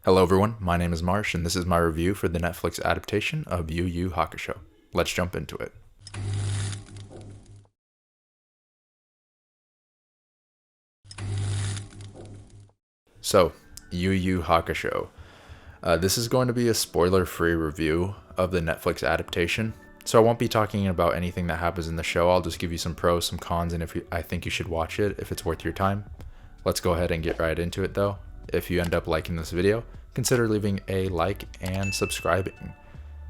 Hello everyone, my name is Marsh and this is my review for the Netflix adaptation of Yu Yu Hakusho. Let's jump into it. So, Yu Yu Hakusho. This is going to be a spoiler-free review of the Netflix adaptation. So I won't be talking about anything that happens in the show. I'll just give you some pros, some cons, and I think you should watch it if it's worth your time. Let's go ahead and get right into it though. If you end up liking this video, consider leaving a like and subscribing.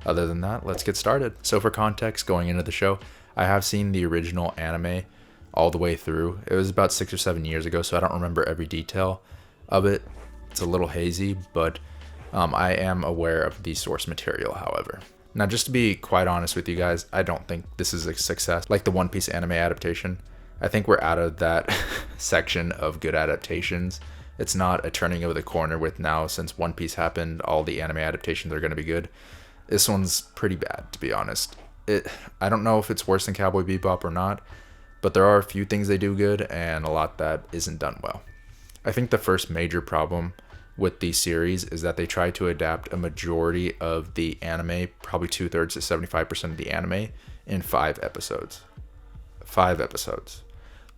Other than that, let's get started. So for context, going into the show, I have seen the original anime all the way through. It was about 6 or 7 years ago, so I don't remember every detail of it. It's a little hazy, but I am aware of the source material, however. Now, just to be quite honest with you guys, I don't think this is a success like the One Piece anime adaptation. I think we're out of that section of good adaptations. It's not a turning of the corner with now, since One Piece happened, all the anime adaptations are going to be good. This one's pretty bad, to be honest. I don't know if it's worse than Cowboy Bebop or not, but there are a few things they do good and a lot that isn't done well. I think the first major problem with the series is that they try to adapt a majority of the anime, probably 2/3 to 75% of the anime, in 5 episodes. 5 episodes.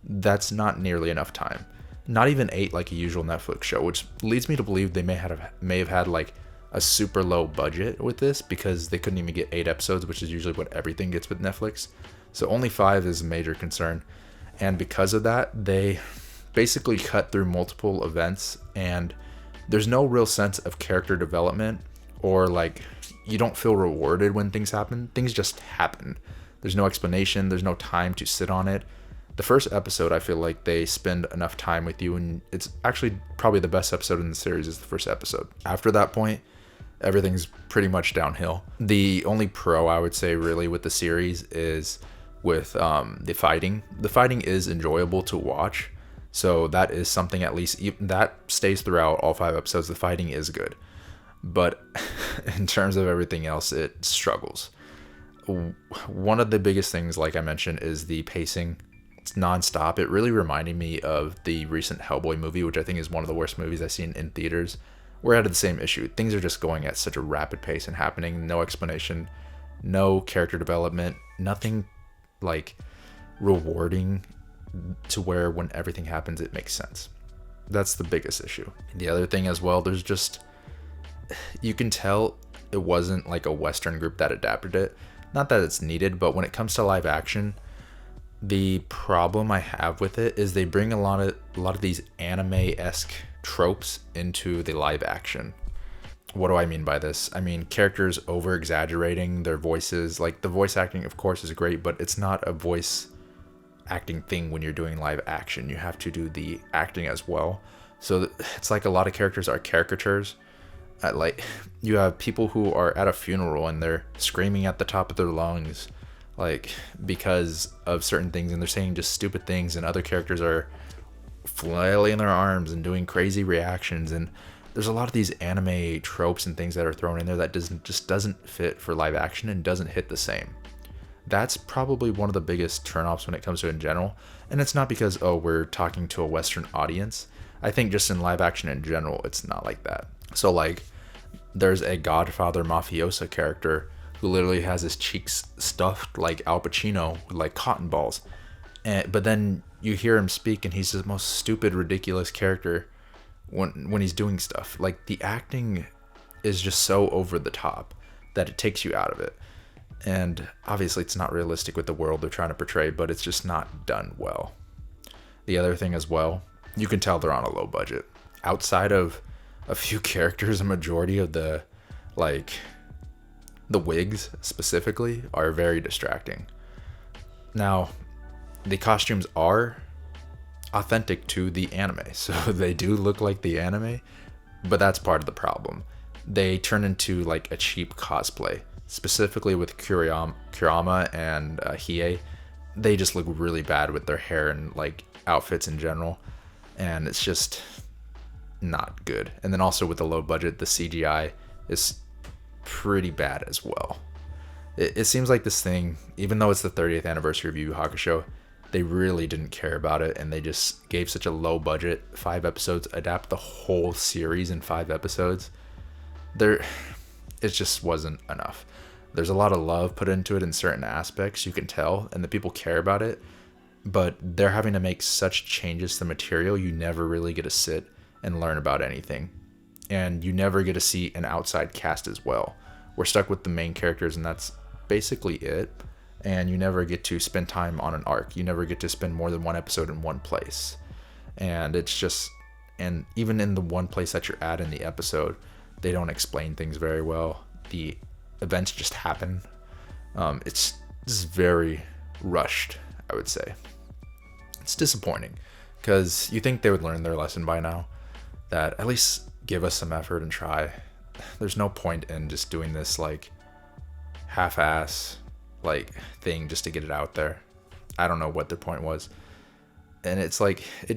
That's not nearly enough time. Not even 8 like a usual Netflix show, which leads me to believe they may have had like a super low budget with this because they couldn't even get 8 episodes, which is usually what everything gets with Netflix. So only 5 is a major concern. And because of that, they basically cut through multiple events and there's no real sense of character development, or like you don't feel rewarded when things happen. Things just happen. There's no explanation, there's no time to sit on it. The first episode, I feel like they spend enough time with you, and it's actually probably the best episode in the series is the first episode. After that point, everything's pretty much downhill. The only pro I would say really with the series is with the fighting. The fighting is enjoyable to watch, so that is something at least that stays throughout all 5 episodes. The fighting is good, but in terms of everything else, it struggles. One of the biggest things, like I mentioned, is the pacing. It's nonstop. It really reminded me of the recent Hellboy movie, which I think is one of the worst movies I've seen in theaters. We're out of the same issue. Things are just going at such a rapid pace and happening. No explanation, no character development, nothing like rewarding to where when everything happens, it makes sense. That's the biggest issue. The other thing as well, there's just, you can tell it wasn't like a Western group that adapted it. Not that it's needed, but when it comes to live action, the problem I have with it is they bring a lot of these anime-esque tropes into the live action. What do I mean by this? I mean characters over exaggerating their voices. Like the voice acting, of course, is great, but it's not a voice acting thing when you're doing live action. You have to do the acting as well. So it's like a lot of characters are caricatures. Like you have people who are at a funeral and they're screaming at the top of their lungs, like because of certain things, and they're saying just stupid things, and other characters are flailing their arms and doing crazy reactions. And there's a lot of these anime tropes and things that are thrown in there that doesn't fit for live action and doesn't hit the same. That's probably one of the biggest turnoffs when it comes to it in general. And it's not because, oh, we're talking to a Western audience. I think just in live action in general, it's not like that. So like there's a Godfather mafioso character who literally has his cheeks stuffed like Al Pacino with like cotton balls. But then you hear him speak and he's the most stupid, ridiculous character when he's doing stuff. Like the acting is just so over the top that it takes you out of it. And obviously it's not realistic with the world they're trying to portray, but it's just not done well. The other thing as well, you can tell they're on a low budget. Outside of a few characters, a majority of the wigs specifically are very distracting. Now, the costumes are authentic to the anime, so they do look like the anime, but that's part of the problem. They turn into like a cheap cosplay, specifically with Kurama and Hiei. They just look really bad with their hair and like outfits in general, and it's just not good. And then also with the low budget, the CGI is pretty bad as well. It seems like this thing, even though it's the 30th anniversary of Yu Yu Hakusho, they really didn't care about it, and they just gave such a low budget 5 episodes, adapt the whole series in 5 episodes. It just wasn't enough. There's a lot of love put into it in certain aspects, you can tell, and the people care about it, but they're having to make such changes to the material, you never really get to sit and learn about anything. And you never get to see an outside cast as well. We're stuck with the main characters, and that's basically it. And you never get to spend time on an arc. You never get to spend more than 1 episode in one place. And it's just, and even in the one place that you're at in the episode, they don't explain things very well. The events just happen. It's just very rushed, I would say. It's disappointing because you think they would learn their lesson by now, that at least give us some effort and try. There's no point in just doing this like half-ass like thing just to get it out there. I don't know what their point was. And it's like, I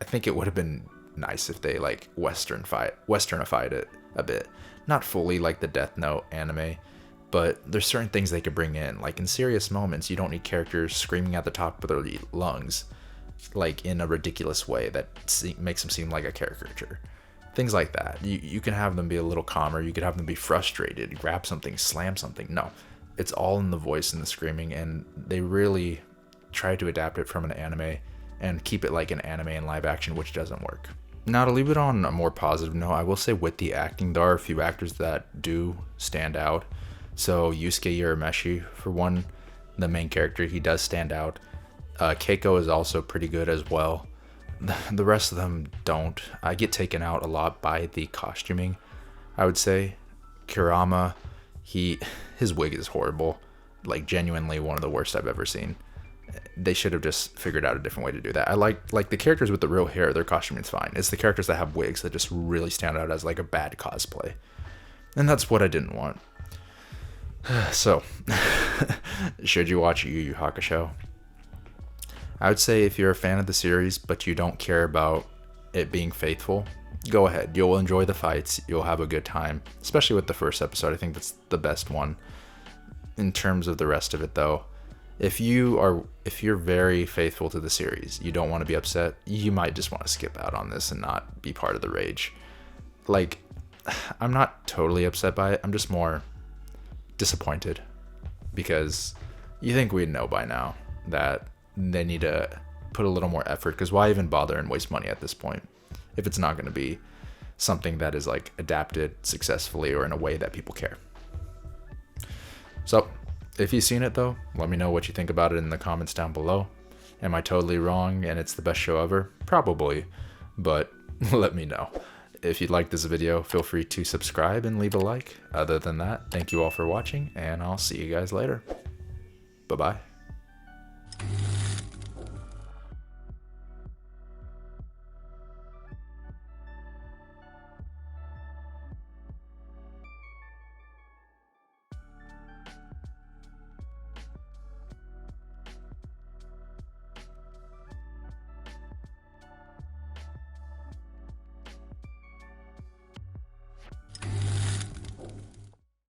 think it would have been nice if they like westernified it a bit. Not fully like the Death Note anime, but there's certain things they could bring in. Like in serious moments, you don't need characters screaming at the top of their lungs, like in a ridiculous way that makes them seem like a caricature. Things like that. You can have them be a little calmer. You could have them be frustrated, grab something, slam something. No, it's all in the voice and the screaming, and they really try to adapt it from an anime and keep it like an anime in live action, which doesn't work. Now, to leave it on a more positive note, I will say with the acting, there are a few actors that do stand out. So Yusuke Urameshi, for one, the main character, he does stand out. Keiko is also pretty good as well. The rest of them don't. I get taken out a lot by the costuming, I would say. Kurama, his wig is horrible. Like, genuinely one of the worst I've ever seen. They should have just figured out a different way to do that. I like the characters with the real hair, their costuming's fine. It's the characters that have wigs that just really stand out as like a bad cosplay. And that's what I didn't want. So, should you watch Yu Yu Hakusho? I would say if you're a fan of the series, but you don't care about it being faithful, go ahead. You'll enjoy the fights. You'll have a good time, especially with the first episode. I think that's the best one. In terms of the rest of it, though, if you're very faithful to the series, you don't want to be upset, you might just want to skip out on this and not be part of the rage. Like, I'm not totally upset by it. I'm just more disappointed because you think we'd know by now that they need to put a little more effort, because why even bother and waste money at this point if it's not going to be something that is like adapted successfully or in a way that people care. So if you've seen it though, let me know what you think about it in the comments down below. Am I totally wrong and it's the best show ever? Probably, but let me know. If you like this video, feel free to subscribe and leave a like. Other than that, thank you all for watching, and I'll see you guys later. Bye-bye.